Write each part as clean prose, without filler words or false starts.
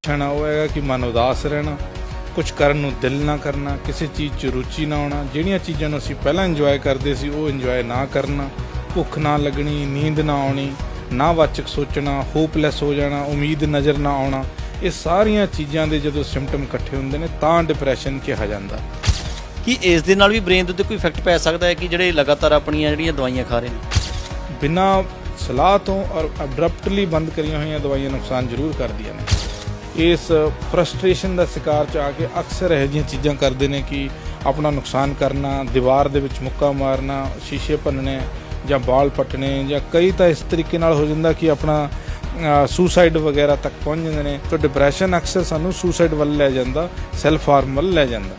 ਲੱਛਣ ਆ ਉਹ ਹੈਗਾ ਕਿ ਮਨ ਉਦਾਸ ਰਹਿਣਾ, ਕੁਝ ਕਰਨ ਨੂੰ ਦਿਲ ਨਾ ਕਰਨਾ, ਕਿਸੇ ਚੀਜ਼ 'ਚ ਰੁਚੀ ਨਾ ਆਉਣਾ, ਜਿਹੜੀਆਂ ਚੀਜ਼ਾਂ ਨੂੰ ਅਸੀਂ ਪਹਿਲਾਂ ਇੰਜੋਏ ਕਰਦੇ ਸੀ ਉਹ ਇੰਜੋਏ ਨਾ ਕਰਨਾ, ਭੁੱਖ ਨਾ ਲੱਗਣੀ, ਨੀਂਦ ਨਾ ਆਉਣੀ, ਨਾਵਾਚਕ ਸੋਚਣਾ, ਹੋਪਲੈਸ ਹੋ ਜਾਣਾ, ਉਮੀਦ ਨਜ਼ਰ ਨਾ ਆਉਣਾ, ਇਹ ਸਾਰੀਆਂ ਚੀਜ਼ਾਂ ਦੇ ਜਦੋਂ ਸਿੰਪਟਮ ਇਕੱਠੇ ਹੁੰਦੇ ਨੇ ਤਾਂ ਡਿਪਰੈਸ਼ਨ ਕਿਹਾ ਜਾਂਦਾ। ਕੀ ਇਸ ਦੇ ਨਾਲ ਵੀ ਬ੍ਰੇਨ ਦੇ ਉੱਤੇ ਕੋਈ ਇਫੈਕਟ ਪੈ ਸਕਦਾ ਹੈ ਕਿ ਜਿਹੜੇ ਲਗਾਤਾਰ ਆਪਣੀਆਂ ਜਿਹੜੀਆਂ ਦਵਾਈਆਂ ਖਾ ਰਹੇ ਨੇ? ਬਿਨਾਂ ਸਲਾਹ ਤੋਂ ਔਰ ਅਬਰਪਟਲੀ ਬੰਦ ਕਰੀਆਂ ਹੋਈਆਂ ਦਵਾਈਆਂ ਨੁਕਸਾਨ ਜ਼ਰੂਰ ਕਰਦੀਆਂ ਨੇ। ਇਸ ਫਰਸਟ੍ਰੇਸ਼ਨ ਦਾ ਸ਼ਿਕਾਰ 'ਚ ਆ ਕੇ ਅਕਸਰ ਇਹੋ ਜਿਹੀਆਂ ਚੀਜ਼ਾਂ ਕਰਦੇ ਨੇ ਕਿ ਆਪਣਾ ਨੁਕਸਾਨ ਕਰਨਾ, ਦੀਵਾਰ ਦੇ ਵਿੱਚ ਮੁੱਕਾ ਮਾਰਨਾ, ਸ਼ੀਸ਼ੇ ਭੰਨਣੇ ਜਾਂ ਬਾਲ ਪੱਟਣੇ, ਜਾਂ ਕਈ ਤਾਂ ਇਸ ਤਰੀਕੇ ਨਾਲ ਹੋ ਜਾਂਦਾ ਕਿ ਆਪਣਾ ਸੁਸਾਈਡ ਵਗੈਰਾ ਤੱਕ ਪਹੁੰਚ ਜਾਂਦੇ ਨੇ। ਤਾਂ ਡਿਪਰੈਸ਼ਨ ਅਕਸਰ ਸਾਨੂੰ ਸੁਸਾਈਡ ਵੱਲ ਲੈ ਜਾਂਦਾ, ਸੈਲਫ ਹਾਰਮ ਵੱਲ ਲੈ ਜਾਂਦਾ।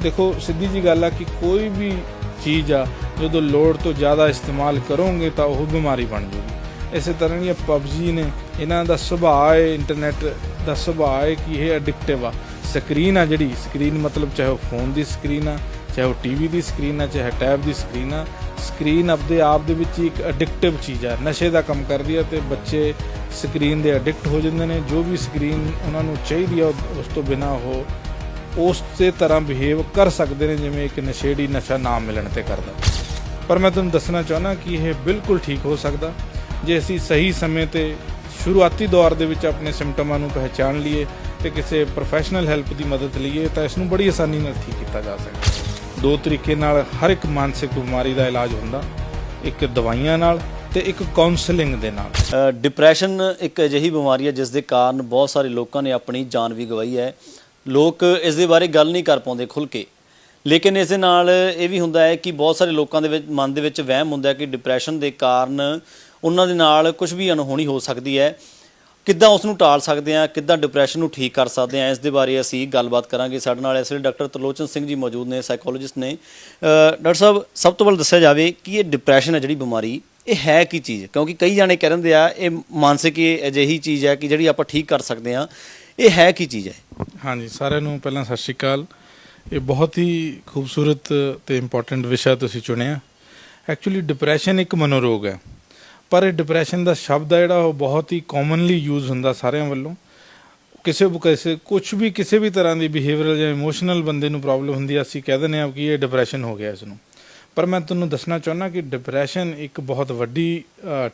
ਦੇਖੋ ਸਿੱਧੀ ਜੀ ਗੱਲ ਆ ਕਿ ਕੋਈ ਵੀ ਚੀਜ਼ ਆ ਜਦੋਂ ਲੋੜ ਤੋਂ ਜ਼ਿਆਦਾ ਇਸਤੇਮਾਲ ਕਰੋਗੇ ਤਾਂ ਉਹ ਬਿਮਾਰੀ ਬਣ ਜੂਗੀ। ਇਸੇ ਤਰ੍ਹਾਂ ਹੀ ਪਬਜੀ ਨੇ, ਇਹਨਾਂ ਦਾ ਸੁਭਾਅ ਹੈ, ਇੰਟਰਨੈਟ ਦਾ ਸੁਭਾਅ ਹੈ ਕਿ ਇਹ ਐਡਿਕਟਿਵ ਆ। ਸਕਰੀਨ ਆ ਜਿਹੜੀ, ਸਕਰੀਨ ਮਤਲਬ ਚਾਹੇ ਉਹ ਫੋਨ ਦੀ ਸਕਰੀਨ ਆ, ਚਾਹੇ ਉਹ ਟੀਵੀ ਦੀ ਸਕਰੀਨ ਆ, ਚਾਹੇ ਟੈਬ ਦੀ ਸਕਰੀਨ ਆ, ਸਕਰੀਨ ਆਪਦੇ ਆਪ ਦੇ ਵਿੱਚ ਇੱਕ ਐਡਿਕਟਿਵ ਚੀਜ਼ ਆ, ਨਸ਼ੇ ਦਾ ਕੰਮ ਕਰਦੀ ਆ। ਅਤੇ ਬੱਚੇ ਸਕਰੀਨ ਦੇ ਐਡਿਕਟ ਹੋ ਜਾਂਦੇ ਨੇ। ਜੋ ਵੀ ਸਕਰੀਨ ਉਹਨਾਂ ਨੂੰ ਚਾਹੀਦੀ ਆ ਉਸ ਤੋਂ ਬਿਨਾਂ ਉਹ ਉਸੇ ਤਰ੍ਹਾਂ ਬਿਹੇਵ ਕਰ ਸਕਦੇ ਨੇ ਜਿਵੇਂ ਇੱਕ ਨਸ਼ੇੜੀ ਨਸ਼ਾ ਨਾ ਮਿਲਣ 'ਤੇ ਕਰਦਾ। ਪਰ ਮੈਂ ਤੁਹਾਨੂੰ ਦੱਸਣਾ ਚਾਹੁੰਦਾ ਕਿ ਇਹ ਬਿਲਕੁਲ ਠੀਕ ਹੋ ਸਕਦਾ ਜੇ ਅਸੀਂ ਸਹੀ ਸਮੇਂ 'ਤੇ ਸ਼ੁਰੂਆਤੀ ਦੌਰ ਦੇ ਵਿੱਚ ਆਪਣੇ ਸਿੰਪਟਮਾਂ ਨੂੰ ਪਹਿਚਾਣ ਲਈਏ ਅਤੇ ਕਿਸੇ ਪ੍ਰੋਫੈਸ਼ਨਲ ਹੈਲਪ ਦੀ ਮਦਦ ਲਈਏ ਤਾਂ ਇਸ ਨੂੰ ਬੜੀ ਆਸਾਨੀ ਨਾਲ ਠੀਕ ਕੀਤਾ ਜਾ ਸਕਦਾ। ਦੋ ਤਰੀਕੇ ਨਾਲ ਹਰ ਇੱਕ ਮਾਨਸਿਕ ਬਿਮਾਰੀ ਦਾ ਇਲਾਜ ਹੁੰਦਾ, ਇੱਕ ਦਵਾਈਆਂ ਨਾਲ ਤੇ ਇੱਕ ਕਾਉਂਸਲਿੰਗ ਦੇ ਨਾਲ। ਡਿਪਰੈਸ਼ਨ ਇੱਕ ਅਜਿਹੀ ਬਿਮਾਰੀ ਹੈ ਜਿਸ ਦੇ ਕਾਰਨ ਬਹੁਤ ਸਾਰੇ ਲੋਕਾਂ ਨੇ ਆਪਣੀ ਜਾਨ ਵੀ ਗਵਾਈ ਹੈ। ਲੋਕ ਇਸ ਦੇ ਬਾਰੇ ਗੱਲ ਨਹੀਂ ਕਰ ਪਾਉਂਦੇ ਖੁੱਲ੍ਹ ਕੇ, ਲੇਕਿਨ ਇਸ ਦੇ ਨਾਲ ਇਹ ਵੀ ਹੁੰਦਾ ਹੈ ਕਿ ਬਹੁਤ ਸਾਰੇ ਲੋਕਾਂ ਦੇ ਵਿੱਚ ਮਨ ਦੇ ਵਿੱਚ ਵਹਿਮ ਹੁੰਦਾ ਕਿ ਡਿਪਰੈਸ਼ਨ ਦੇ ਕਾਰਨ ਉਹਨਾਂ ਦੇ ਨਾਲ ਕੁਝ ਵੀ ਅਣਹੋਣੀ ਹੋ ਸਕਦੀ ਹੈ। ਕਿੱਦਾਂ ਉਸ ਨੂੰ ਟਾਲ ਸਕਦੇ ਹਾਂ, ਕਿੱਦਾਂ ਡਿਪਰੈਸ਼ਨ ਨੂੰ ਠੀਕ ਕਰ ਸਕਦੇ ਹਾਂ, ਇਸ ਦੇ ਬਾਰੇ ਅਸੀਂ ਗੱਲਬਾਤ ਕਰਾਂਗੇ। ਸਾਡੇ ਨਾਲ ਇਸ ਵੇਲੇ ਡਾਕਟਰ ਤਰਲੋਚਨ ਸਿੰਘ ਜੀ ਮੌਜੂਦ ਨੇ, ਸਾਈਕੋਲੋਜਿਸਟ ਨੇ। ਡਾਕਟਰ ਸਾਹਿਬ, ਸਭ ਤੋਂ ਪਹਿਲਾਂ ਦੱਸਿਆ ਜਾਵੇ ਕਿ ਇਹ ਡਿਪਰੈਸ਼ਨ ਹੈ ਜਿਹੜੀ ਬਿਮਾਰੀ, ਇਹ ਹੈ ਕੀ ਚੀਜ਼? ਕਿਉਂਕਿ ਕਈ ਜਾਣੇ ਕਹਿ ਦਿੰਦੇ ਆ ਇਹ ਮਾਨਸਿਕ ਅਜਿਹੀ ਚੀਜ਼ ਹੈ ਕਿ ਜਿਹੜੀ ਆਪਾਂ ਠੀਕ ਕਰ ਸਕਦੇ ਹਾਂ। ਇਹ ਹੈ ਕੀ ਚੀਜ਼ ਹੈ? ਹਾਂਜੀ, ਸਾਰਿਆਂ ਨੂੰ ਪਹਿਲਾਂ ਸਤਿ ਸ਼੍ਰੀ ਅਕਾਲ। ਇਹ ਬਹੁਤ ਹੀ ਖੂਬਸੂਰਤ ਅਤੇ ਇੰਪੋਰਟੈਂਟ ਵਿਸ਼ਾ ਤੁਸੀਂ ਚੁਣਿਆ। ਐਕਚੁਅਲੀ ਡਿਪਰੈਸ਼ਨ ਇੱਕ ਮਨੋਰੋਗ ਹੈ, ਪਰ ਇਹ ਡਿਪਰੈਸ਼ਨ ਦਾ ਸ਼ਬਦ ਹੈ ਜਿਹੜਾ ਉਹ ਬਹੁਤ ਹੀ ਕਾਮਨਲੀ ਯੂਜ਼ ਹੁੰਦਾ ਸਾਰਿਆਂ ਵੱਲੋਂ। ਕਿਸੇ ਵੀ ਤਰ੍ਹਾਂ ਦੀ ਬਿਹੇਵੀਅਰਲ ਜਾਂ ਇਮੋਸ਼ਨਲ ਬੰਦੇ ਨੂੰ ਪ੍ਰੋਬਲਮ ਹੁੰਦੀ ਹੈ, ਅਸੀਂ ਕਹਿ ਦਿੰਦੇ ਹਾਂ ਕਿ ਇਹ ਡਿਪਰੈਸ਼ਨ ਹੋ ਗਿਆ ਇਸ ਨੂੰ। ਪਰ ਮੈਂ ਤੁਹਾਨੂੰ ਦੱਸਣਾ ਚਾਹੁੰਦਾ ਕਿ ਡਿਪਰੈਸ਼ਨ ਇੱਕ ਬਹੁਤ ਵੱਡੀ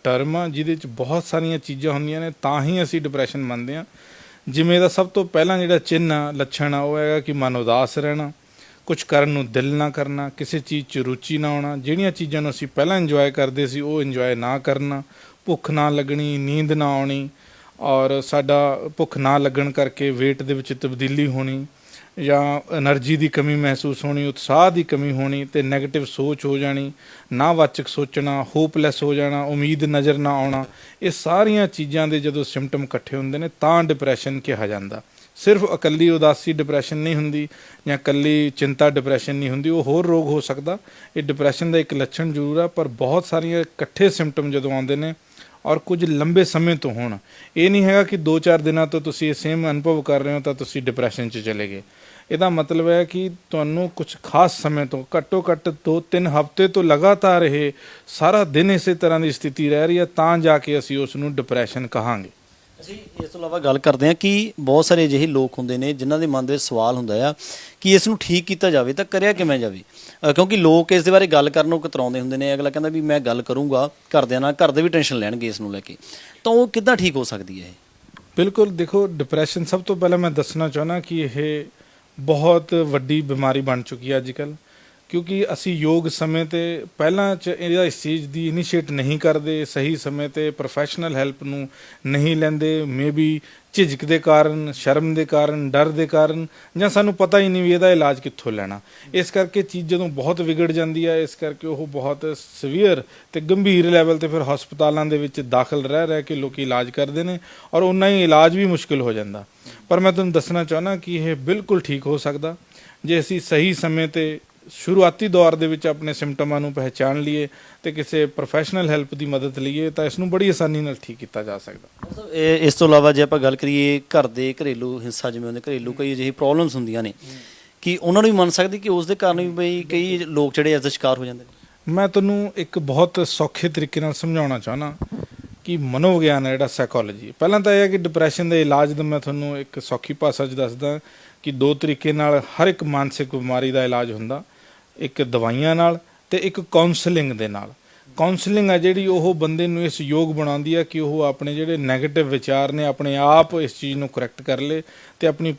ਟਰਮ ਆ ਜਿਹਦੇ 'ਚ ਬਹੁਤ ਸਾਰੀਆਂ ਚੀਜ਼ਾਂ ਹੁੰਦੀਆਂ ਨੇ, ਤਾਂ ਹੀ ਅਸੀਂ ਡਿਪਰੈਸ਼ਨ ਮੰਨਦੇ ਹਾਂ। ਜਿਵੇਂ ਇਹਦਾ ਸਭ ਤੋਂ ਪਹਿਲਾਂ ਜਿਹੜਾ ਚਿੰਨ੍ਹ ਆ, ਲੱਛਣ ਆ, ਉਹ ਹੈਗਾ ਕਿ ਮਨ ਉਦਾਸ ਰਹਿਣਾ, ਕੁਝ ਕਰਨ ਨੂੰ ਦਿਲ ਨਾ ਕਰਨਾ, ਕਿਸੇ ਚੀਜ਼ 'ਚ ਰੁਚੀ ਨਾ ਆਉਣਾ, ਜਿਹੜੀਆਂ ਚੀਜ਼ਾਂ ਨੂੰ ਅਸੀਂ ਪਹਿਲਾਂ ਇੰਜੋਏ ਕਰਦੇ ਸੀ ਉਹ ਇੰਜੋਏ ਨਾ ਕਰਨਾ, ਭੁੱਖ ਨਾ ਲੱਗਣੀ, ਨੀਂਦ ਨਾ ਆਉਣੀ, ਔਰ ਸਾਡਾ ਭੁੱਖ ਨਾ ਲੱਗਣ ਕਰਕੇ ਵੇਟ ਦੇ ਵਿੱਚ ਤਬਦੀਲੀ ਹੋਣੀ, ਜਾਂ ਐਨਰਜੀ ਦੀ ਕਮੀ ਮਹਿਸੂਸ ਹੋਣੀ, ਉਤਸ਼ਾਹ ਦੀ ਕਮੀ ਹੋਣੀ, ਅਤੇ ਨੈਗੇਟਿਵ ਸੋਚ ਹੋ ਜਾਣੀ, ਨਾਵਾਚਕ ਸੋਚਣਾ, ਹੋਪਲੈਸ ਹੋ ਜਾਣਾ, ਉਮੀਦ ਨਜ਼ਰ ਨਾ ਆਉਣਾ। ਇਹ ਸਾਰੀਆਂ ਚੀਜ਼ਾਂ ਦੇ ਜਦੋਂ ਸਿੰਪਟਮ ਇਕੱਠੇ ਹੁੰਦੇ ਨੇ ਤਾਂ ਡਿਪਰੈਸ਼ਨ ਕਿਹਾ ਜਾਂਦਾ। ਸਿਰਫ ਇਕੱਲੀ ਉਦਾਸੀ ਡਿਪਰੈਸ਼ਨ ਨਹੀਂ ਹੁੰਦੀ, ਜਾਂ ਇਕੱਲੀ ਚਿੰਤਾ ਡਿਪਰੈਸ਼ਨ ਨਹੀਂ ਹੁੰਦੀ, ਉਹ ਹੋਰ ਰੋਗ ਹੋ ਸਕਦਾ। ਇਹ ਡਿਪਰੈਸ਼ਨ ਦਾ ਇੱਕ ਲੱਛਣ ਜ਼ਰੂਰ ਆ, ਪਰ ਬਹੁਤ ਸਾਰੀਆਂ ਇਕੱਠੇ ਸਿੰਪਟਮ ਜਦੋਂ ਆਉਂਦੇ ਨੇ ਔਰ ਕੁਝ ਲੰਬੇ ਸਮੇਂ ਤੋਂ ਹੋਣ, ਇਹ ਨਹੀਂ ਹੈਗਾ ਕਿ 2-4 ਦਿਨਾਂ ਤੋਂ ਤੁਸੀਂ ਇਹ ਸੇਮ ਅਨੁਭਵ ਕਰ ਰਹੇ ਹੋ ਤਾਂ ਤੁਸੀਂ ਡਿਪਰੈਸ਼ਨ 'ਚ ਚਲੇ ਗਏ। ਇਹਦਾ ਮਤਲਬ ਹੈ ਕਿ ਤੁਹਾਨੂੰ ਕੁਝ ਖਾਸ ਸਮੇਂ ਤੋਂ, ਘੱਟੋ ਘੱਟ 2-3 ਹਫ਼ਤੇ ਤੋਂ ਲਗਾਤਾਰ ਇਹ ਸਾਰਾ ਦਿਨ ਇਸੇ ਤਰ੍ਹਾਂ ਦੀ ਸਥਿਤੀ ਰਹਿ ਰਹੀ ਹੈ, ਤਾਂ ਜਾ ਕੇ ਅਸੀਂ ਉਸ ਨੂੰ ਡਿਪਰੈਸ਼ਨ ਕਹਾਂਗੇ। ਅਸੀਂ ਇਸ ਤੋਂ ਇਲਾਵਾ ਗੱਲ ਕਰਦੇ ਹਾਂ ਕਿ ਬਹੁਤ ਸਾਰੇ ਅਜਿਹੇ ਲੋਕ ਹੁੰਦੇ ਨੇ ਜਿਨ੍ਹਾਂ ਦੇ ਮਨ ਦੇ ਵਿੱਚ ਸਵਾਲ ਹੁੰਦਾ ਆ ਕਿ ਇਸ ਨੂੰ ਠੀਕ ਕੀਤਾ ਜਾਵੇ ਤਾਂ ਕਰਿਆ ਕਿਵੇਂ ਜਾਵੇ, ਕਿਉਂਕਿ ਲੋਕ ਇਸ ਦੇ ਬਾਰੇ ਗੱਲ ਕਰਨ ਨੂੰ ਕਤਰਾਉਂਦੇ ਹੁੰਦੇ ਨੇ। ਅਗਲਾ ਕਹਿੰਦਾ ਵੀ ਮੈਂ ਗੱਲ ਕਰੂੰਗਾ ਘਰਦਿਆਂ ਨਾਲ, ਘਰ ਦੇ ਵੀ ਟੈਨਸ਼ਨ ਲੈਣਗੇ ਇਸ ਨੂੰ ਲੈ ਕੇ, ਤਾਂ ਉਹ ਕਿੱਦਾਂ ਠੀਕ ਹੋ ਸਕਦੀ ਹੈ? ਬਿਲਕੁਲ, ਦੇਖੋ ਡਿਪਰੈਸ਼ਨ ਸਭ ਤੋਂ ਪਹਿਲਾਂ ਮੈਂ ਦੱਸਣਾ ਚਾਹੁੰਦਾ ਕਿ ਇਹ ਬਹੁਤ ਵੱਡੀ ਬਿਮਾਰੀ ਬਣ ਚੁੱਕੀ ਹੈ ਅੱਜ ਕੱਲ੍ਹ, ਕਿਉਂਕਿ ਅਸੀਂ ਯੋਗ ਸਮੇਂ 'ਤੇ ਪਹਿਲਾਂ 'ਚ ਇਹਦਾ ਇਸ ਚੀਜ਼ ਦੀ ਇਨੀਸ਼ੀਏਟ ਨਹੀਂ ਕਰਦੇ, ਸਹੀ ਸਮੇਂ 'ਤੇ ਪ੍ਰੋਫੈਸ਼ਨਲ ਹੈਲਪ ਨੂੰ ਨਹੀਂ ਲੈਂਦੇ, ਮੇਬੀ ਝਿਜਕ ਦੇ ਕਾਰਨ, ਸ਼ਰਮ ਦੇ ਕਾਰਨ, ਡਰ ਦੇ ਕਾਰਨ, ਜਾਂ ਸਾਨੂੰ ਪਤਾ ਹੀ ਨਹੀਂ ਵੀ ਇਹਦਾ ਇਲਾਜ ਕਿੱਥੋਂ ਲੈਣਾ। ਇਸ ਕਰਕੇ ਚੀਜ਼ ਜਦੋਂ ਬਹੁਤ ਵਿਗੜ ਜਾਂਦੀ ਹੈ, ਇਸ ਕਰਕੇ ਉਹ ਬਹੁਤ ਸੀਵੀਅਰ ਅਤੇ ਗੰਭੀਰ ਲੈਵਲ 'ਤੇ ਫਿਰ ਹਸਪਤਾਲਾਂ ਦੇ ਵਿੱਚ ਦਾਖਲ ਰਹਿ ਕੇ ਲੋਕ ਇਲਾਜ ਕਰਦੇ ਨੇ, ਔਰ ਉਨਾ ਹੀ ਇਲਾਜ ਵੀ ਮੁਸ਼ਕਿਲ ਹੋ ਜਾਂਦਾ। ਪਰ ਮੈਂ ਤੁਹਾਨੂੰ ਦੱਸਣਾ ਚਾਹੁੰਦਾ ਕਿ ਇਹ ਬਿਲਕੁਲ ਠੀਕ ਹੋ ਸਕਦਾ ਜੇ ਅਸੀਂ ਸਹੀ ਸਮੇਂ 'ਤੇ ਸ਼ੁਰੂਆਤੀ ਦੌਰ ਦੇ ਵਿੱਚ ਆਪਣੇ ਸਿੰਪਟਮਾਂ ਨੂੰ ਪਹਿਚਾਣ ਲਈਏ ਅਤੇ ਕਿਸੇ ਪ੍ਰੋਫੈਸ਼ਨਲ ਹੈਲਪ ਦੀ ਮਦਦ ਲਈਏ ਤਾਂ ਇਸ ਨੂੰ ਬੜੀ ਆਸਾਨੀ ਨਾਲ ਠੀਕ ਕੀਤਾ ਜਾ ਸਕਦਾ। ਇਸ ਤੋਂ ਇਲਾਵਾ ਜੇ ਆਪਾਂ ਗੱਲ ਕਰੀਏ ਘਰ ਦੇ ਘਰੇਲੂ ਹਿੰਸਾ, ਜਿਵੇਂ ਹੁੰਦੇ ਘਰੇਲੂ ਕਈ ਅਜਿਹੀ ਪ੍ਰੋਬਲਮਸ ਹੁੰਦੀਆਂ ਨੇ, ਕਿ ਉਹਨਾਂ ਨੂੰ ਵੀ ਮੰਨ ਸਕਦੇ ਕਿ ਉਸ ਦੇ ਕਾਰਨ ਵੀ ਬਈ ਕਈ ਲੋਕ ਜਿਹੜੇ ਇਸ ਦਾ ਸ਼ਿਕਾਰ ਹੋ ਜਾਂਦੇ ਨੇ? ਮੈਂ ਤੁਹਾਨੂੰ ਇੱਕ ਬਹੁਤ ਸੌਖੇ ਤਰੀਕੇ ਨਾਲ ਸਮਝਾਉਣਾ ਚਾਹੁੰਦਾ ਕਿ ਮਨੋਵਿਗਿਆਨ ਹੈ ਜਿਹੜਾ ਸਾਈਕੋਲੋਜੀ, ਪਹਿਲਾਂ ਤਾਂ ਇਹ ਹੈ ਕਿ ਡਿਪਰੈਸ਼ਨ ਦੇ ਇਲਾਜ ਦਾ ਮੈਂ ਤੁਹਾਨੂੰ ਇੱਕ ਸੌਖੀ ਭਾਸ਼ਾ 'ਚ ਦੱਸਦਾ ਕਿ ਦੋ ਤਰੀਕੇ ਨਾਲ ਹਰ ਇੱਕ ਮਾਨਸਿਕ ਬਿਮਾਰੀ ਦਾ ਇਲਾਜ ਹੁੰਦਾ, ਇੱਕ ਦਵਾਈਆਂ ਨਾਲ ਤੇ ਇੱਕ ਕਾਉਂਸਲਿੰਗ ਦੇ ਨਾਲ। ਕਾਉਂਸਲਿੰਗ ਹੈ ਜਿਹੜੀ ਉਹ ਬੰਦੇ ਨੂੰ ਇਸ ਯੋਗ ਬਣਾਉਂਦੀ ਹੈ ਕਿ ਉਹ ਆਪਣੇ ਜਿਹੜੇ ਨੈਗੇਟਿਵ ਵਿਚਾਰ ਨੇ ਆਪਣੇ ਆਪ ਇਸ ਚੀਜ਼ ਨੂੰ ਕਰੈਕਟ ਕਰ ਲੇ ਤੇ ਆਪਣੀ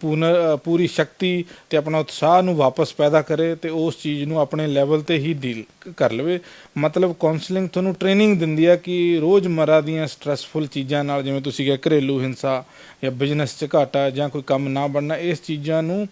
ਪੂਰੀ ਸ਼ਕਤੀ ਤੇ ਆਪਣਾ ਉਤਸ਼ਾਹ ਨੂੰ ਵਾਪਸ ਪੈਦਾ ਕਰੇ ਤੇ ਉਸ ਚੀਜ਼ ਨੂੰ ਆਪਣੇ ਲੈਵਲ ਤੇ ਹੀ ਡੀਲ ਕਰ ਲਵੇ। ਮਤਲਬ ਕਾਉਂਸਲਿੰਗ ਤੁਹਾਨੂੰ ਟ੍ਰੇਨਿੰਗ ਦਿੰਦੀ ਹੈ ਕਿ ਰੋਜ਼ਮर्रा ਦੀਆਂ ਸਟ੍ਰੈਸਫੁਲ ਚੀਜ਼ਾਂ ਨਾਲ, ਜਿਵੇਂ ਤੁਸੀਂ ਕਿਹਾ ਘਰੇਲੂ ਹਿੰਸਾ ਜਾਂ ਬਿਜ਼ਨਸ 'ਚ ਘਾਟਾ ਜਾਂ ਕੋਈ ਕੰਮ ਨਾ ਬਣਨਾ, ਇਸ ਚੀਜ਼ਾਂ ਨੂੰ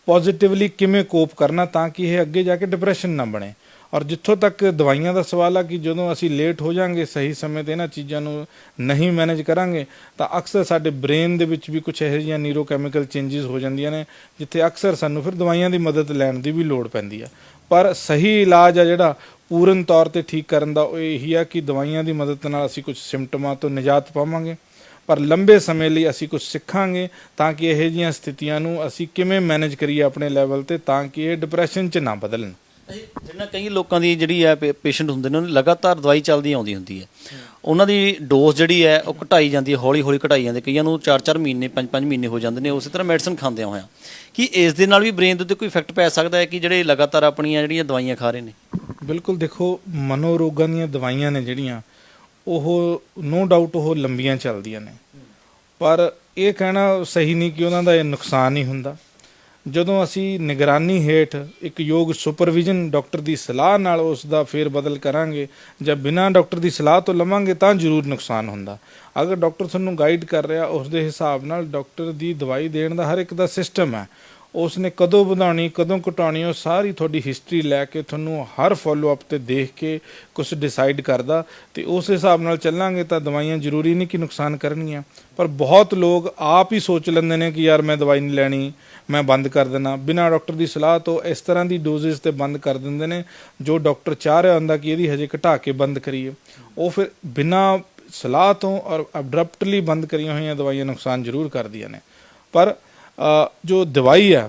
ਪੋਜ਼ਿਟਿਵਲੀ ਕਿਵੇਂ ਕੋਪ ਕਰਨਾ ਤਾਂ ਕਿ ਇਹ ਅੱਗੇ ਜਾ ਕੇ ਡਿਪਰੈਸ਼ਨ ਨਾ ਬਣੇ। ਔਰ ਜਿੱਥੋਂ ਤੱਕ ਦਵਾਈਆਂ ਦਾ ਸਵਾਲ ਆ ਕਿ ਜਦੋਂ ਅਸੀਂ ਲੇਟ ਹੋ ਜਾਵਾਂਗੇ, ਸਹੀ ਸਮੇਂ 'ਤੇ ਇਹਨਾਂ ਚੀਜ਼ਾਂ ਨੂੰ ਨਹੀਂ ਮੈਨੇਜ ਕਰਾਂਗੇ ਤਾਂ ਅਕਸਰ ਸਾਡੇ ਬ੍ਰੇਨ ਦੇ ਵਿੱਚ ਵੀ ਕੁਝ ਇਹੋ ਜਿਹੀਆਂ ਨਿਊਰੋਕੈਮੀਕਲ ਚੇਂਜਸ ਹੋ ਜਾਂਦੀਆਂ ਨੇ ਜਿੱਥੇ ਅਕਸਰ ਸਾਨੂੰ ਫਿਰ ਦਵਾਈਆਂ ਦੀ ਮਦਦ ਲੈਣ ਦੀ ਵੀ ਲੋੜ ਪੈਂਦੀ ਆ। ਪਰ ਸਹੀ ਇਲਾਜ ਆ ਜਿਹੜਾ ਪੂਰਨ ਤੌਰ 'ਤੇ ਠੀਕ ਕਰਨ ਦਾ ਉਹ ਇਹੀ ਆ ਕਿ ਦਵਾਈਆਂ ਦੀ ਮਦਦ ਨਾਲ ਅਸੀਂ ਕੁਝ ਸਿੰਪਟਮਾਂ ਤੋਂ ਨਿਜਾਤ ਪਾਵਾਂਗੇ, ਪਰ ਲੰਬੇ ਸਮੇਂ ਲਈ ਅਸੀਂ ਕੁਝ ਸਿੱਖਾਂਗੇ ਤਾਂ ਕਿ ਇਹੋ ਜਿਹੀਆਂ ਸਥਿਤੀਆਂ ਨੂੰ ਅਸੀਂ ਕਿਵੇਂ ਮੈਨੇਜ ਕਰੀਏ ਆਪਣੇ ਲੈਵਲ 'ਤੇ ਤਾਂ ਕਿ ਇਹ ਡਿਪਰੈਸ਼ਨ 'ਚ ਨਾ ਬਦਲਣ। ਜਿਹਨਾਂ ਕਈ ਲੋਕਾਂ ਦੀ ਜਿਹੜੀ ਹੈ ਪੇਸ਼ੈਂਟ ਹੁੰਦੇ ਨੇ, ਉਹਨਾਂ ਦੀ ਲਗਾਤਾਰ ਦਵਾਈ ਚੱਲਦੀ ਆਉਂਦੀ ਹੁੰਦੀ ਹੈ, ਉਹਨਾਂ ਦੀ ਡੋਜ਼ ਜਿਹੜੀ ਹੈ ਉਹ ਘਟਾਈ ਜਾਂਦੀ ਹੈ, ਹੌਲੀ ਹੌਲੀ ਘਟਾਈ ਜਾਂਦੀ, ਕਈਆਂ ਨੂੰ 4-4 ਮਹੀਨੇ 5-5 ਮਹੀਨੇ ਹੋ ਜਾਂਦੇ ਨੇ ਉਸੇ ਤਰ੍ਹਾਂ ਮੈਡੀਸਨ ਖਾਂਦਿਆਂ ਹੋਇਆਂ। ਕੀ ਇਸ ਦੇ ਨਾਲ ਵੀ ਬ੍ਰੇਨ ਦੇ ਉੱਤੇ ਕੋਈ ਇਫੈਕਟ ਪੈ ਸਕਦਾ ਹੈ ਕਿ ਜਿਹੜੇ ਲਗਾਤਾਰ ਆਪਣੀਆਂ ਜਿਹੜੀਆਂ ਦਵਾਈਆਂ ਖਾ ਰਹੇ ਨੇ? ਬਿਲਕੁਲ, ਦੇਖੋ ਮਨੋਰੋਗਾਂ ਦੀਆਂ ਦਵਾਈਆਂ ਨੇ ਜਿਹੜੀਆਂ ਉਹ ਨੋ ਡਾਊਟ ਉਹ ਲੰਬੀਆਂ ਚੱਲਦੀਆਂ ਨੇ, ਪਰ ਇਹ ਕਹਿਣਾ ਸਹੀ ਨਹੀਂ ਕਿ ਉਹਨਾਂ ਦਾ ਇਹ ਨੁਕਸਾਨ ਹੀ ਹੁੰਦਾ। ਜਦੋਂ ਅਸੀਂ ਨਿਗਰਾਨੀ ਹੇਠ ਇੱਕ ਯੋਗ ਸੁਪਰਵਿਜ਼ਨ ਡਾਕਟਰ ਦੀ ਸਲਾਹ ਨਾਲ ਉਸ ਦਾ ਫੇਰ ਬਦਲ ਕਰਾਂਗੇ ਜਾਂ ਬਿਨਾਂ ਡਾਕਟਰ ਦੀ ਸਲਾਹ ਤੋਂ ਲਵਾਂਗੇ ਤਾਂ ਜ਼ਰੂਰ ਨੁਕਸਾਨ ਹੁੰਦਾ। ਅਗਰ ਡਾਕਟਰ ਤੁਹਾਨੂੰ ਗਾਈਡ ਕਰ ਰਿਹਾ ਉਸ ਦੇ ਹਿਸਾਬ ਨਾਲ ਡਾਕਟਰ ਦੀ ਦਵਾਈ ਦੇਣ ਦਾ ਹਰ ਇੱਕ ਦਾ ਸਿਸਟਮ ਹੈ, ਉਸ ਨੇ ਕਦੋਂ ਵਧਾਉਣੀ ਕਦੋਂ ਘਟਾਉਣੀ ਉਹ ਸਾਰੀ ਤੁਹਾਡੀ ਹਿਸਟਰੀ ਲੈ ਕੇ ਤੁਹਾਨੂੰ ਹਰ ਫੋਲੋ ਅਪ 'ਤੇ ਦੇਖ ਕੇ ਕੁਝ ਡਿਸਾਈਡ ਕਰਦਾ ਤੇ ਉਸ ਹਿਸਾਬ ਨਾਲ ਚੱਲਾਂਗੇ ਤਾਂ ਦਵਾਈਆਂ ਜ਼ਰੂਰੀ ਨਹੀਂ ਕਿ ਨੁਕਸਾਨ ਕਰਨਗੀਆਂ। ਪਰ ਬਹੁਤ ਲੋਕ ਆਪ ਹੀ ਸੋਚ ਲੈਂਦੇ ਨੇ ਕਿ ਯਾਰ ਮੈਂ ਦਵਾਈ ਨਹੀਂ ਲੈਣੀ, ਮੈਂ ਬੰਦ ਕਰ ਦੇਣਾ, ਬਿਨਾਂ ਡਾਕਟਰ ਦੀ ਸਲਾਹ ਤੋਂ ਇਸ ਤਰ੍ਹਾਂ ਦੀ ਡੋਜ਼ਿਸ 'ਤੇ ਬੰਦ ਕਰ ਦਿੰਦੇ ਨੇ ਜੋ ਡਾਕਟਰ ਚਾਹ ਰਿਹਾ ਹੁੰਦਾ ਕਿ ਇਹਦੀ ਹਜੇ ਘਟਾ ਕੇ ਬੰਦ ਕਰੀਏ। ਉਹ ਫਿਰ ਬਿਨਾਂ ਸਲਾਹ ਤੋਂ ਔਰ ਅਬਰਪਟਲੀ ਬੰਦ ਕਰੀਆਂ ਹੋਈਆਂ ਦਵਾਈਆਂ ਨੁਕਸਾਨ ਜ਼ਰੂਰ ਕਰਦੀਆਂ ਨੇ। ਪਰ ਜੋ ਦਵਾਈ ਆ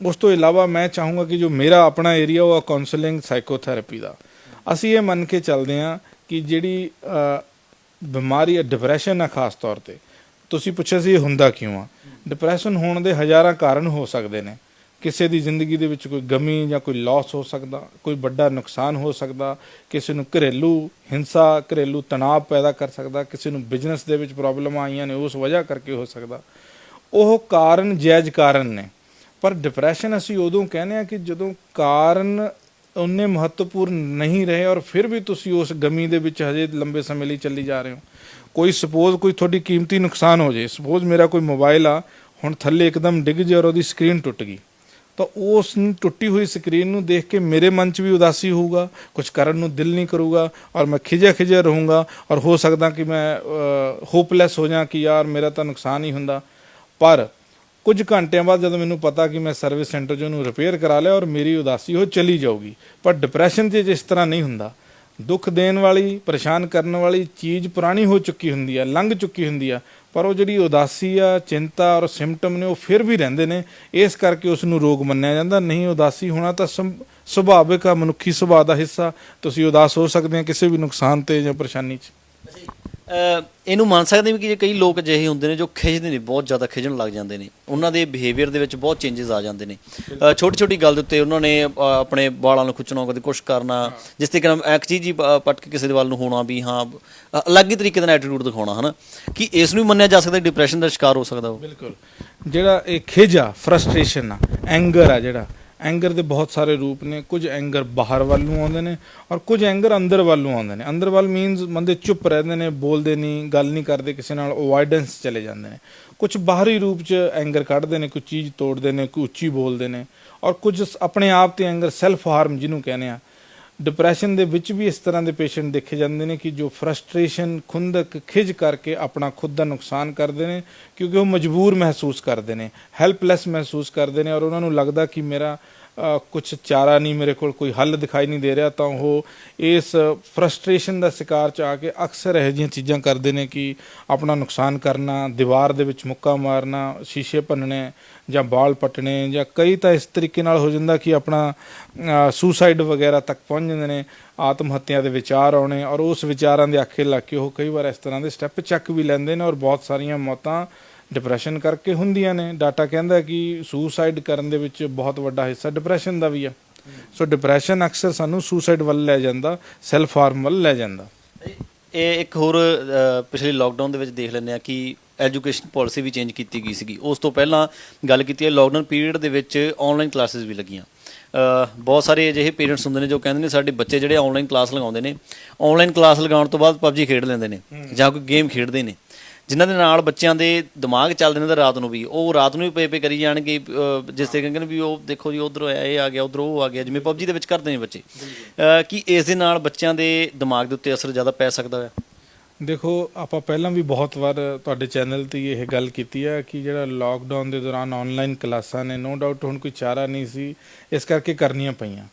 ਉਸ ਤੋਂ ਇਲਾਵਾ ਮੈਂ ਚਾਹੂੰਗਾ ਕਿ ਜੋ ਮੇਰਾ ਆਪਣਾ ਏਰੀਆ ਉਹ ਕਾਉਂਸਲਿੰਗ ਸਾਈਕੋਥੈਰੇਪੀ ਦਾ। ਅਸੀਂ ਇਹ ਮੰਨ ਕੇ ਚੱਲਦੇ ਹਾਂ ਕਿ ਜਿਹੜੀ ਬਿਮਾਰੀ ਹੈ ਡਿਪਰੈਸ਼ਨ ਆ, ਖਾਸ ਤੌਰ 'ਤੇ ਤੁਸੀਂ ਪੁੱਛਿਆ ਸੀ ਇਹ ਹੁੰਦਾ ਕਿਉਂ ਆ। ਡਿਪਰੈਸ਼ਨ ਹੋਣ ਦੇ ਹਜ਼ਾਰਾਂ ਕਾਰਨ ਹੋ ਸਕਦੇ ਨੇ। ਕਿਸੇ ਦੀ ਜ਼ਿੰਦਗੀ ਦੇ ਵਿੱਚ ਕੋਈ ਗਮੀ ਜਾਂ ਕੋਈ ਲਾਸ ਹੋ ਸਕਦਾ, ਕੋਈ ਵੱਡਾ ਨੁਕਸਾਨ ਹੋ ਸਕਦਾ, ਕਿਸੇ ਨੂੰ ਘਰੇਲੂ ਹਿੰਸਾ ਘਰੇਲੂ ਤਣਾਅ ਪੈਦਾ ਕਰ ਸਕਦਾ, ਕਿਸੇ ਨੂੰ ਬਿਜ਼ਨਸ ਦੇ ਵਿੱਚ ਪ੍ਰੋਬਲਮਾਂ ਆਈਆਂ ਨੇ ਉਸ ਵਜ੍ਹਾ ਕਰਕੇ ਹੋ ਸਕਦਾ। ਉਹ ਕਾਰਨ ਜਾਇਜ਼ ਕਾਰਨ ਨੇ, ਪਰ ਡਿਪਰੈਸ਼ਨ ਅਸੀਂ ਉਦੋਂ ਕਹਿੰਦੇ ਹਾਂ ਕਿ ਜਦੋਂ ਕਾਰਨ ਉਨੇ ਮਹੱਤਵਪੂਰਨ ਨਹੀਂ ਰਹੇ ਔਰ ਫਿਰ ਵੀ ਤੁਸੀਂ ਉਸ ਗਮੀ ਦੇ ਵਿੱਚ ਹਜੇ ਲੰਬੇ ਸਮੇਂ ਲਈ ਚੱਲੀ ਜਾ ਰਹੇ ਹੋ। ਕੋਈ ਸਪੋਜ਼ ਕੋਈ ਤੁਹਾਡੀ ਕੀਮਤੀ ਨੁਕਸਾਨ ਹੋ ਜਾਏ, ਸਪੋਜ਼ ਮੇਰਾ ਕੋਈ ਮੋਬਾਈਲ ਆ ਹੁਣ ਥੱਲੇ ਇੱਕਦਮ ਡਿੱਗ ਜਾਏ ਔਰ ਉਹਦੀ ਸਕਰੀਨ ਟੁੱਟ ਗਈ, ਤਾਂ ਉਸ ਟੁੱਟੀ ਹੋਈ ਸਕਰੀਨ ਨੂੰ ਦੇਖ ਕੇ ਮੇਰੇ ਮਨ 'ਚ ਵੀ ਉਦਾਸੀ ਹੋਊਗਾ, ਕੁਝ ਕਰਨ ਨੂੰ ਦਿਲ ਨਹੀਂ ਕਰੂਗਾ ਔਰ ਮੈਂ ਖਿਜਿਆ ਰਹੂੰਗਾ ਔਰ ਹੋ ਸਕਦਾ ਕਿ ਮੈਂ ਹੋਪਲੈਸ ਹੋ ਜਾ ਕਿ ਯਾਰ ਮੇਰਾ ਤਾਂ ਨੁਕਸਾਨ ਹੀ ਹੁੰਦਾ। ਪਰ ਕੁਝ ਘੰਟਿਆਂ ਬਾਅਦ ਜਦੋਂ ਮੈਨੂੰ ਪਤਾ ਕਿ ਮੈਂ ਸਰਵਿਸ ਸੈਂਟਰ 'ਚ ਉਹਨੂੰ ਰਿਪੇਅਰ ਕਰਾ ਲਿਆ ਔਰ ਮੇਰੀ ਉਦਾਸੀ ਉਹ ਚਲੀ ਜਾਊਗੀ। ਪਰ ਡਿਪਰੈਸ਼ਨ 'ਚ ਇਸ ਤਰ੍ਹਾਂ ਨਹੀਂ ਹੁੰਦਾ। ਦੁੱਖ ਦੇਣ ਵਾਲੀ ਪਰੇਸ਼ਾਨ ਕਰਨ ਵਾਲੀ ਚੀਜ਼ ਪੁਰਾਣੀ ਹੋ ਚੁੱਕੀ ਹੁੰਦੀ ਆ, ਲੰਘ ਚੁੱਕੀ ਹੁੰਦੀ ਆ, ਪਰ ਉਹ ਜਿਹੜੀ ਉਦਾਸੀ ਆ, ਚਿੰਤਾ ਔਰ ਸਿੰਪਟਮ ਨੇ ਉਹ ਫਿਰ ਵੀ ਰਹਿੰਦੇ ਨੇ। ਇਸ ਕਰਕੇ ਉਸ ਨੂੰ ਰੋਗ ਮੰਨਿਆ ਜਾਂਦਾ। ਨਹੀਂ, ਉਦਾਸੀ ਹੋਣਾ ਤਾਂ ਸੁਭਾਵਿਕ ਆ, ਮਨੁੱਖੀ ਸੁਭਾਅ ਦਾ ਹਿੱਸਾ। ਤੁਸੀਂ ਉਦਾਸ ਹੋ ਸਕਦੇ ਆ ਕਿਸੇ ਵੀ ਨੁਕਸਾਨ 'ਤੇ ਜਾਂ ਪਰੇਸ਼ਾਨੀ 'ਚ। ਇਹਨੂੰ ਮੰਨ ਸਕਦੇ ਵੀ ਕਿ ਕਈ ਲੋਕ ਅਜਿਹੇ ਹੁੰਦੇ ਨੇ ਜੋ ਖਿੱਚਦੇ ਨੇ, ਬਹੁਤ ਜ਼ਿਆਦਾ ਖਿੱਚਣ ਲੱਗ ਜਾਂਦੇ ਨੇ, ਉਹਨਾਂ ਦੇ ਬਿਹੇਵੀਅਰ ਦੇ ਵਿੱਚ ਬਹੁਤ ਚੇਂਜਸ ਆ ਜਾਂਦੇ ਨੇ। ਛੋਟੀ ਛੋਟੀ ਗੱਲ ਦੇ ਉੱਤੇ ਉਹਨਾਂ ਨੇ ਆਪਣੇ ਵਾਲਾਂ ਨੂੰ ਖੁੱਚਣਾ, ਕਦੇ ਕੁਛ ਕਰਨਾ, ਜਿਸ ਤਰੀਕੇ ਨਾਲ ਇੱਕ ਚੀਜ਼ ਹੀ ਪੱਟ ਕੇ ਕਿਸੇ ਦੇ ਵੱਲ ਨੂੰ ਹੋਣਾ ਵੀ ਹਾਂ ਅਲੱਗ ਹੀ ਤਰੀਕੇ ਦਾ ਐਟੀਟਿਊਡ ਦਿਖਾਉਣਾ, ਹੈ ਨਾ। ਕਿ ਇਸ ਨੂੰ ਵੀ ਮੰਨਿਆ ਜਾ ਸਕਦਾ ਡਿਪਰੈਸ਼ਨ ਦਾ ਸ਼ਿਕਾਰ ਹੋ ਸਕਦਾ ਉਹ? ਬਿਲਕੁਲ। ਜਿਹੜਾ ਇਹ ਖਿਜ ਆ, ਫਰਸਟ੍ਰੇਸ਼ਨ ਆ, ਐਂਗਰ ਆ, ਜਿਹੜਾ ਐਂਗਰ ਦੇ ਬਹੁਤ ਸਾਰੇ ਰੂਪ ਨੇ। ਕੁਝ ਐਂਗਰ ਬਾਹਰ ਵੱਲ ਨੂੰ ਆਉਂਦੇ ਨੇ ਔਰ ਕੁਝ ਐਂਗਰ ਅੰਦਰ ਵੱਲ ਨੂੰ ਆਉਂਦੇ ਨੇ। ਅੰਦਰ ਵੱਲ ਮੀਨਸ ਬੰਦੇ ਚੁੱਪ ਰਹਿੰਦੇ ਨੇ, ਬੋਲਦੇ ਨਹੀਂ, ਗੱਲ ਨਹੀਂ ਕਰਦੇ ਕਿਸੇ ਨਾਲ, ਅਵੋਇਡੈਂਸ ਚਲੇ ਜਾਂਦੇ ਨੇ। ਕੁਝ ਬਾਹਰੀ ਰੂਪ 'ਚ ਐਂਗਰ ਕੱਢਦੇ ਨੇ, ਕੋਈ ਚੀਜ਼ ਤੋੜਦੇ ਨੇ, ਕੋਈ ਉੱਚੀ ਬੋਲਦੇ ਨੇ, ਔਰ ਕੁਝ ਆਪਣੇ ਆਪ 'ਤੇ ਐਂਗਰ, ਸੈਲਫ ਹਾਰਮ ਜਿਹਨੂੰ ਕਹਿੰਦੇ ਆ। ਡਿਪਰੈਸ਼ਨ ਦੇ ਵਿੱਚ ਵੀ ਇਸ ਤਰ੍ਹਾਂ ਦੇ ਪੇਸ਼ੈਂਟ ਦੇਖੇ ਜਾਂਦੇ ਨੇ ਕਿ ਜੋ ਫਰਸਟ੍ਰੇਸ਼ਨ, ਖੁੰਦਕ, ਖਿਜ ਕਰਕੇ ਆਪਣਾ ਖੁਦ ਦਾ ਨੁਕਸਾਨ ਕਰਦੇ ਨੇ ਕਿਉਂਕਿ ਉਹ ਮਜਬੂਰ ਮਹਿਸੂਸ ਕਰਦੇ ਨੇ, ਹੈਲਪਲੈਸ ਮਹਿਸੂਸ ਕਰਦੇ ਨੇ ਔਰ ਉਹਨਾਂ ਨੂੰ ਲੱਗਦਾ ਕਿ ਮੇਰਾ ਕੁਝ ਚਾਰਾ ਨਹੀਂ, ਮੇਰੇ ਕੋਲ ਕੋਈ ਹੱਲ ਦਿਖਾਈ ਨਹੀਂ ਦੇ ਰਿਹਾ, ਤਾਂ ਉਹ ਇਸ ਫਰਸਟ੍ਰੇਸ਼ਨ ਦਾ ਸ਼ਿਕਾਰ 'ਚ ਆ ਕੇ ਅਕਸਰ ਇਹੋ ਜਿਹੀਆਂ ਚੀਜ਼ਾਂ ਕਰਦੇ ਨੇ ਕਿ ਆਪਣਾ ਨੁਕਸਾਨ ਕਰਨਾ, ਦੀਵਾਰ ਦੇ ਵਿੱਚ ਮੁੱਕਾ ਮਾਰਨਾ, ਸ਼ੀਸ਼ੇ ਭੰਨਣੇ ਜਾਂ ਬਾਲ ਪੱਟਣੇ, ਜਾਂ ਕਈ ਤਾਂ ਇਸ ਤਰੀਕੇ ਨਾਲ ਹੋ ਜਾਂਦਾ ਕਿ ਆਪਣਾ ਸੁਸਾਈਡ ਵਗੈਰਾ ਤੱਕ ਪਹੁੰਚ ਜਾਂਦੇ ਨੇ, ਆਤਮ ਹੱਤਿਆ ਦੇ ਵਿਚਾਰ ਆਉਣੇ, ਔਰ ਉਸ ਵਿਚਾਰਾਂ ਦੇ ਆਖੇ ਲੱਗ ਕੇ ਉਹ ਕਈ ਵਾਰ ਇਸ ਤਰ੍ਹਾਂ ਦੇ ਸਟੈਪ ਚੱਕ ਵੀ ਲੈਂਦੇ ਨੇ, ਔਰ ਬਹੁਤ ਸਾਰੀਆਂ ਮੌਤਾਂ ਡਿਪਰੈਸ਼ਨ ਕਰਕੇ ਹੁੰਦੀਆਂ ਨੇ। ਡਾਟਾ ਕਹਿੰਦਾ ਕਿ ਸੁਸਾਈਡ ਕਰਨ ਦੇ ਵਿੱਚ ਬਹੁਤ ਵੱਡਾ ਹਿੱਸਾ ਡਿਪਰੈਸ਼ਨ ਦਾ ਵੀ ਆ। ਸੋ ਡਿਪਰੈਸ਼ਨ ਅਕਸਰ ਸਾਨੂੰ ਸੁਸਾਈਡ ਵੱਲ ਲੈ ਜਾਂਦਾ, ਸੈਲਫ ਹਾਰਮ ਵੱਲ ਲੈ ਜਾਂਦਾ। ਇਹ ਇੱਕ ਹੋਰ ਪਿਛਲੇ ਲਾਕਡਾਊਨ ਦੇ ਵਿੱਚ ਦੇਖ ਲੈਂਦੇ ਆ ਕਿ ਐਜੂਕੇਸ਼ਨ ਪਾਲਿਸੀ ਵੀ ਚੇਂਜ ਕੀਤੀ ਗਈ ਸੀਗੀ। ਉਸ ਤੋਂ ਪਹਿਲਾਂ ਗੱਲ ਕੀਤੀ ਹੈ ਲਾਕਡਾਊਨ ਪੀਰੀਅਡ ਦੇ ਵਿੱਚ ਆਨਲਾਈਨ ਕਲਾਸਿਸ ਵੀ ਲੱਗੀਆਂ। ਬਹੁਤ ਸਾਰੇ ਅਜਿਹੇ ਪੇਰੈਂਟਸ ਹੁੰਦੇ ਨੇ ਜੋ ਕਹਿੰਦੇ ਨੇ ਸਾਡੇ ਬੱਚੇ ਜਿਹੜੇ ਆਨਲਾਈਨ ਕਲਾਸ ਲਗਾਉਂਦੇ ਨੇ, ਆਨਲਾਈਨ ਕਲਾਸ ਲਗਾਉਣ ਤੋਂ ਬਾਅਦ ਪਬਜੀ ਖੇਡ ਲੈਂਦੇ ਨੇ ਜਾਂ ਕੋਈ ਗੇਮ ਖੇਡਦੇ ਨੇ, ਜਿਨ੍ਹਾਂ ਦੇ ਨਾਲ ਬੱਚਿਆਂ ਦੇ ਦਿਮਾਗ ਚੱਲਦੇ ਨੇ ਤਾਂ ਰਾਤ ਨੂੰ ਵੀ ਪੇ ਕਰੀ ਜਾਣਗੇ, ਜਿਸ ਤੇ ਕਹਿੰਦੇ ਨੇ ਵੀ ਉਹ ਦੇਖੋ ਜੀ ਉਧਰੋਂ ਇਹ ਆ ਗਿਆ, ਉਧਰੋਂ ਉਹ ਆ ਗਿਆ, ਜਿਵੇਂ ਪਬਜੀ ਦੇ ਵਿੱਚ ਕਰਦੇ ਨੇ ਬੱਚੇ। ਕੀ ਇਸ ਦੇ ਨਾਲ ਬੱਚਿਆਂ ਦੇ ਦਿਮਾਗ ਦੇ ਉੱਤੇ ਅਸਰ ਜ਼ਿਆਦਾ ਪੈ ਸਕਦਾ ਹੈ? ਦੇਖੋ, ਆਪਾਂ ਪਹਿਲਾਂ ਵੀ ਬਹੁਤ ਵਾਰ ਤੁਹਾਡੇ ਚੈਨਲ 'ਤੇ ਇਹ ਗੱਲ ਕੀਤੀ ਹੈ ਕਿ ਜਿਹੜਾ ਲਾਕਡਾਊਨ ਦੇ ਦੌਰਾਨ ਆਨਲਾਈਨ ਕਲਾਸਾਂ ਨੇ, ਨੋ ਡਾਊਟ ਹੁਣ ਕੋਈ ਚਾਰਾ ਨਹੀਂ ਸੀ, ਇਸ ਕਰਕੇ ਕਰਨੀਆਂ ਪਈਆਂ।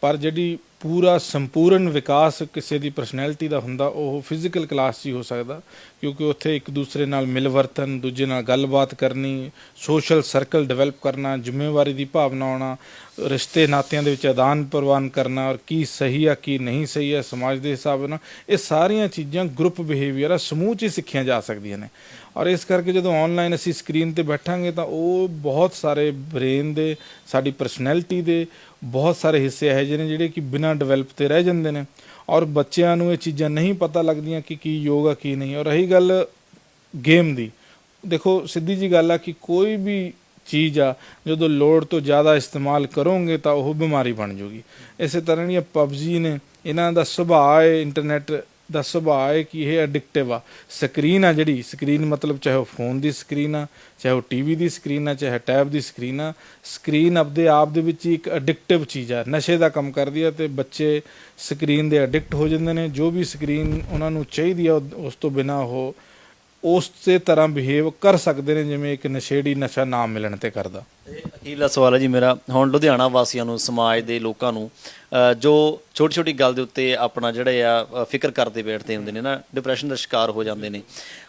ਪਰ ਜਿਹੜੀ ਪੂਰਾ ਸੰਪੂਰਨ ਵਿਕਾਸ ਕਿਸੇ ਦੀ ਪਰਸਨੈਲਿਟੀ ਦਾ ਹੁੰਦਾ ਉਹ ਫਿਜ਼ੀਕਲ ਕਲਾਸ 'ਚ ਹੀ ਹੋ ਸਕਦਾ, ਕਿਉਂਕਿ ਉੱਥੇ ਇੱਕ ਦੂਸਰੇ ਨਾਲ ਮਿਲ ਵਰਤਨ, ਦੂਜੇ ਨਾਲ ਗੱਲਬਾਤ ਕਰਨੀ, ਸੋਸ਼ਲ ਸਰਕਲ ਡਿਵੈਲਪ ਕਰਨਾ, ਜ਼ਿੰਮੇਵਾਰੀ ਦੀ ਭਾਵਨਾ ਆਉਣਾ, ਰਿਸ਼ਤੇ ਨਾਤਿਆਂ ਦੇ ਵਿੱਚ ਆਦਾਨ ਪ੍ਰਵਾਨ ਕਰਨਾ, ਔਰ ਕੀ ਸਹੀ ਆ ਕੀ ਨਹੀਂ ਸਹੀ ਆ ਸਮਾਜ ਦੇ ਹਿਸਾਬ ਨਾਲ, ਇਹ ਸਾਰੀਆਂ ਚੀਜ਼ਾਂ ਗਰੁੱਪ ਬਿਹੇਵੀਅਰ ਆ, ਸਮੂਹ 'ਚ ਹੀ ਸਿੱਖੀਆਂ ਜਾ ਸਕਦੀਆਂ ਨੇ। ਔਰ ਇਸ ਕਰਕੇ ਜਦੋਂ ਆਨਲਾਈਨ ਅਸੀਂ ਸਕਰੀਨ ਤੇ ਬੈਠਾਂਗੇ ਤਾਂ ਉਹ ਬਹੁਤ ਸਾਰੇ ਬ੍ਰੇਨ ਦੇ, ਸਾਡੀ ਪਰਸਨੈਲਿਟੀ ਦੇ ਬਹੁਤ ਸਾਰੇ ਹਿੱਸੇ ਇਹੋ ਜਿਹੇ ਨੇ ਜਿਹੜੇ ਕਿ ਬਿਨਾਂ ਡਿਵੈਲਪ ਤੇ ਰਹਿ ਜਾਂਦੇ ਨੇ, ਔਰ ਬੱਚਿਆਂ ਨੂੰ ਇਹ ਚੀਜ਼ਾਂ ਨਹੀਂ ਪਤਾ ਲੱਗਦੀਆਂ ਕਿ ਕੀ ਯੋਗ ਆ ਕੀ ਨਹੀਂ। ਔਰ ਰਹੀ ਗੱਲ ਗੇਮ ਦੀ, ਦੇਖੋ ਸਿੱਧੀ ਜੀ ਗੱਲ ਆ ਕਿ ਕੋਈ ਵੀ ਚੀਜ਼ ਆ ਜਦੋਂ ਲੋੜ ਤੋਂ ਜ਼ਿਆਦਾ ਇਸਤੇਮਾਲ ਕਰੋਗੇ ਤਾਂ ਉਹ ਬਿਮਾਰੀ ਬਣ ਜਾਊਗੀ। ਇਸੇ ਤਰ੍ਹਾਂ ਇਹ ਪਬਜੀ ਨੇ, ਇਹਨਾਂ ਦਾ ਸੁਭਾਅ ਹੈ, ਇੰਟਰਨੈਟ ਦਾ ਸੁਭਾਅ ਹੈ ਕਿ ਇਹ ਐਡਿਕਟਿਵ ਆ। ਸਕਰੀਨ ਆ ਜਿਹੜੀ, ਸਕਰੀਨ ਮਤਲਬ ਚਾਹੇ ਉਹ ਫੋਨ ਦੀ ਸਕਰੀਨ ਆ, ਚਾਹੇ ਉਹ ਟੀਵੀ ਦੀ ਸਕਰੀਨ ਆ, ਚਾਹੇ ਟੈਬ ਦੀ ਸਕਰੀਨ ਆ, ਸਕਰੀਨ ਆਪਦੇ ਆਪ ਦੇ ਵਿੱਚ ਇੱਕ ਐਡਿਕਟਿਵ ਚੀਜ਼ ਆ, ਨਸ਼ੇ ਦਾ ਕੰਮ ਕਰਦੀ ਆ, ਤੇ ਬੱਚੇ ਸਕਰੀਨ ਦੇ ਐਡਿਕਟ ਹੋ ਜਾਂਦੇ ਨੇ। ਜੋ ਵੀ ਸਕਰੀਨ ਉਹਨਾਂ ਨੂੰ ਚਾਹੀਦੀ ਆ ਉਸ ਤੋਂ ਬਿਨਾਂ ਉਹ ਉਸੇ ਤਰ੍ਹਾਂ ਬਿਹੇਵ ਕਰ ਸਕਦੇ ਨੇ ਜਿਵੇਂ ਇੱਕ ਨਸ਼ੇੜੀ ਨਸ਼ਾ ਨਾ ਮਿਲਣ ਤੇ ਕਰਦਾ। ਅਖੀਰਲਾ ਸਵਾਲ ਹੈ ਜੀ ਮੇਰਾ, ਹੁਣ ਲੁਧਿਆਣਾ ਵਾਸੀਆਂ ਨੂੰ, ਸਮਾਜ ਦੇ ਲੋਕਾਂ ਨੂੰ ਜੋ ਛੋਟੀ ਛੋਟੀ ਗੱਲ ਦੇ ਉੱਤੇ ਆਪਣਾ ਜਿਹੜੇ ਆ ਫਿਕਰ ਕਰਦੇ ਬੈਠਦੇ ਹੁੰਦੇ ਨੇ ਨਾ, ਡਿਪਰੈਸ਼ਨ ਦਾ ਸ਼ਿਕਾਰ ਹੋ ਜਾਂਦੇ ਨੇ,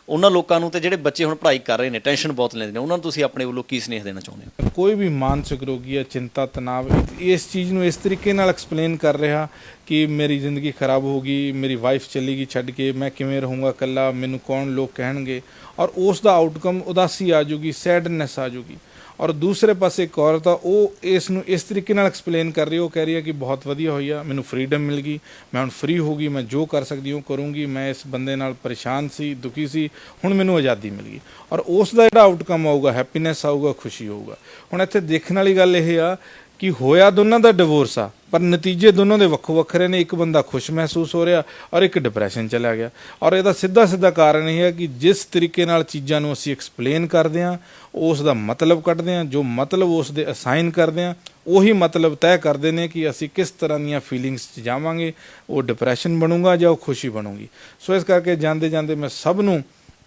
ਉਹਨਾਂ ਲੋਕਾਂ ਨੂੰ, ਤੇ ਜਿਹੜੇ ਬੱਚੇ ਹੁਣ ਪੜ੍ਹਾਈ ਕਰ ਰਹੇ ਨੇ ਟੈਨਸ਼ਨ ਬਹੁਤ ਲੈਂਦੇ ਨੇ, ਉਹਨਾਂ ਨੂੰ ਤੁਸੀਂ ਆਪਣੇ ਵੱਲੋਂ ਕੀ ਸੁਨੇਹਾ ਦੇਣਾ ਚਾਹੁੰਦੇ ਹੋ? ਕੋਈ ਵੀ ਮਾਨਸਿਕ ਰੋਗੀ ਹੈ, ਚਿੰਤਾ ਤਣਾਅ ਇਸ ਚੀਜ਼ ਨੂੰ ਇਸ ਤਰੀਕੇ ਨਾਲ ਐਕਸਪਲੇਨ ਕਰ ਰਿਹਾ ਕਿ ਮੇਰੀ ਜ਼ਿੰਦਗੀ ਖਰਾਬ ਹੋ ਗਈ, ਮੇਰੀ ਵਾਈਫ ਚਲੀ ਗਈ ਛੱਡ ਕੇ, ਮੈਂ ਕਿਵੇਂ ਰਹੂੰਗਾ ਇਕੱਲਾ, ਮੈਨੂੰ ਕੌਣ ਲੋਕ ਕਹਿਣਗੇ, ਔਰ ਉਸ ਦਾ ਆਊਟਕਮ ਉਦਾਸੀ ਆ ਜਾਊਗੀ, ਸੈਡਨੈਸ ਆ ਜਾਊਗੀ। ਔਰ ਦੂਸਰੇ ਪਾਸੇ ਇੱਕ ਔਰਤ ਆ, ਉਹ ਇਸ ਨੂੰ ਇਸ ਤਰੀਕੇ ਨਾਲ ਐਕਸਪਲੇਨ ਕਰ ਰਹੀ, ਉਹ ਕਹਿ ਰਹੀ ਹੈ ਕਿ ਬਹੁਤ ਵਧੀਆ ਹੋਈ ਆ, ਮੈਨੂੰ ਫਰੀडम ਮਿਲ ਗਈ, ਮੈਂ ਹੁਣ ਫਰੀ ਹੋ ਗਈ, ਮੈਂ ਜੋ ਕਰ ਸਕਦੀ ਉਹ ਕਰੂੰਗੀ, ਮੈਂ ਇਸ ਬੰਦੇ ਨਾਲ ਪਰੇਸ਼ਾਨ ਸੀ, ਦੁਖੀ ਸੀ, ਹੁਣ ਮੈਨੂੰ ਆਜ਼ਾਦੀ ਮਿਲ ਗਈ। ਔਰ ਉਸ ਦਾ ਜਿਹੜਾ ਆਊਟਕਮ ਆਊਗਾ, ਹੈਪੀਨੈਸ ਆਊਗਾ, ਖੁਸ਼ੀ ਹੋਊਗਾ। ਹੁਣ ਇੱਥੇ ਦੇਖਣ ਵਾਲੀ ਗੱਲ ਇਹ ਆ ਕਿ ਹੋਇਆ ਦੋਨਾਂ ਦਾ ਡਿਵੋਰਸ ਆ, ਪਰ ਨਤੀਜੇ ਦੋਨੋਂ ਦੇ ਵੱਖੋ ਵੱਖਰੇ ਨੇ। ਇੱਕ ਬੰਦਾ ਖੁਸ਼ ਮਹਿਸੂਸ ਹੋ ਰਿਹਾ ਔਰ ਇੱਕ ਡਿਪਰੈਸ਼ਨ ਚਲਾ ਗਿਆ। ਔਰ ਇਹਦਾ ਸਿੱਧਾ ਕਾਰਨ ਇਹ ਹੈ ਕਿ ਜਿਸ ਤਰੀਕੇ ਨਾਲ ਚੀਜ਼ਾਂ ਨੂੰ ਅਸੀਂ ਐਕਸਪਲੇਨ ਕਰਦੇ ਹਾਂ, ਉਸ ਦਾ ਮਤਲਬ ਕੱਢਦੇ ਹਾਂ, ਜੋ ਮਤਲਬ ਉਸ ਦੇ ਅਸਾਈਨ ਕਰਦੇ ਹਾਂ, ਉਹੀ ਮਤਲਬ ਤੈਅ ਕਰਦੇ ਨੇ ਕਿ ਅਸੀਂ ਕਿਸ ਤਰ੍ਹਾਂ ਦੀਆਂ ਫੀਲਿੰਗਸ 'ਚ ਜਾਵਾਂਗੇ, ਉਹ ਡਿਪਰੈਸ਼ਨ ਬਣੂਗਾ ਜਾਂ ਉਹ ਖੁਸ਼ੀ ਬਣੂਗੀ। ਸੋ ਇਸ ਕਰਕੇ ਜਾਂਦੇ ਜਾਂਦੇ ਮੈਂ ਸਭ ਨੂੰ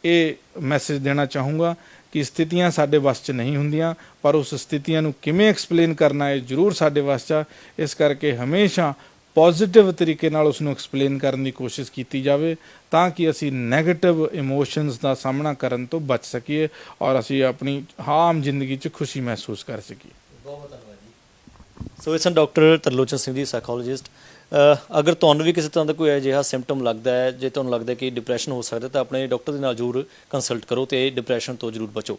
ਇਹ ਮੈਸੇਜ ਦੇਣਾ ਚਾਹੂੰਗਾ ਕਿ ਸਥਿਤੀਆਂ ਸਾਡੇ ਵੱਸ 'ਚ ਨਹੀਂ ਹੁੰਦੀਆਂ, ਪਰ ਉਸ ਸਥਿਤੀਆਂ ਨੂੰ ਕਿਵੇਂ ਐਕਸਪਲੇਨ ਕਰਨਾ ਇਹ ਜ਼ਰੂਰ ਸਾਡੇ ਵੱਸ 'ਚ ਆ। ਇਸ ਕਰਕੇ ਹਮੇਸ਼ਾ ਪੋਜ਼ਿਟਿਵ ਤਰੀਕੇ ਨਾਲ ਉਸ ਨੂੰ ਐਕਸਪਲੇਨ ਕਰਨ ਦੀ ਕੋਸ਼ਿਸ਼ ਕੀਤੀ ਜਾਵੇ ਤਾਂ ਕਿ ਅਸੀਂ ਨੈਗੇਟਿਵ ਇਮੋਸ਼ਨਸ ਦਾ ਸਾਹਮਣਾ ਕਰਨ ਤੋਂ ਬਚ ਸਕੀਏ ਔਰ ਅਸੀਂ ਆਪਣੀ ਆਮ ਜ਼ਿੰਦਗੀ 'ਚ ਖੁਸ਼ੀ ਮਹਿਸੂਸ ਕਰ ਸਕੀਏ। ਬਹੁਤ ਧੰਨਵਾਦ ਜੀ। ਸੋ ਇਸ ਡਾਕਟਰ ਤਰਲੋਚਨ ਸਿੰਘ ਜੀ, ਸਾਈਕੋਲੋਜਿਸਟ। ਅਗਰ ਤੁਹਾਨੂੰ ਵੀ ਕਿਸੇ ਤਰ੍ਹਾਂ ਦਾ ਕੋਈ ਅਜਿਹਾ ਸਿੰਪਟਮ ਲੱਗਦਾ ਹੈ, ਜੇ ਤੁਹਾਨੂੰ ਲੱਗਦਾ ਕਿ ਡਿਪਰੈਸ਼ਨ ਹੋ ਸਕਦਾ, ਤਾਂ ਆਪਣੇ ਡਾਕਟਰ ਦੇ ਨਾਲ ਜ਼ਰੂਰ ਕੰਸਲਟ ਕਰੋ ਤੇ ਡਿਪਰੈਸ਼ਨ ਤੋਂ ਜ਼ਰੂਰ ਬਚੋ।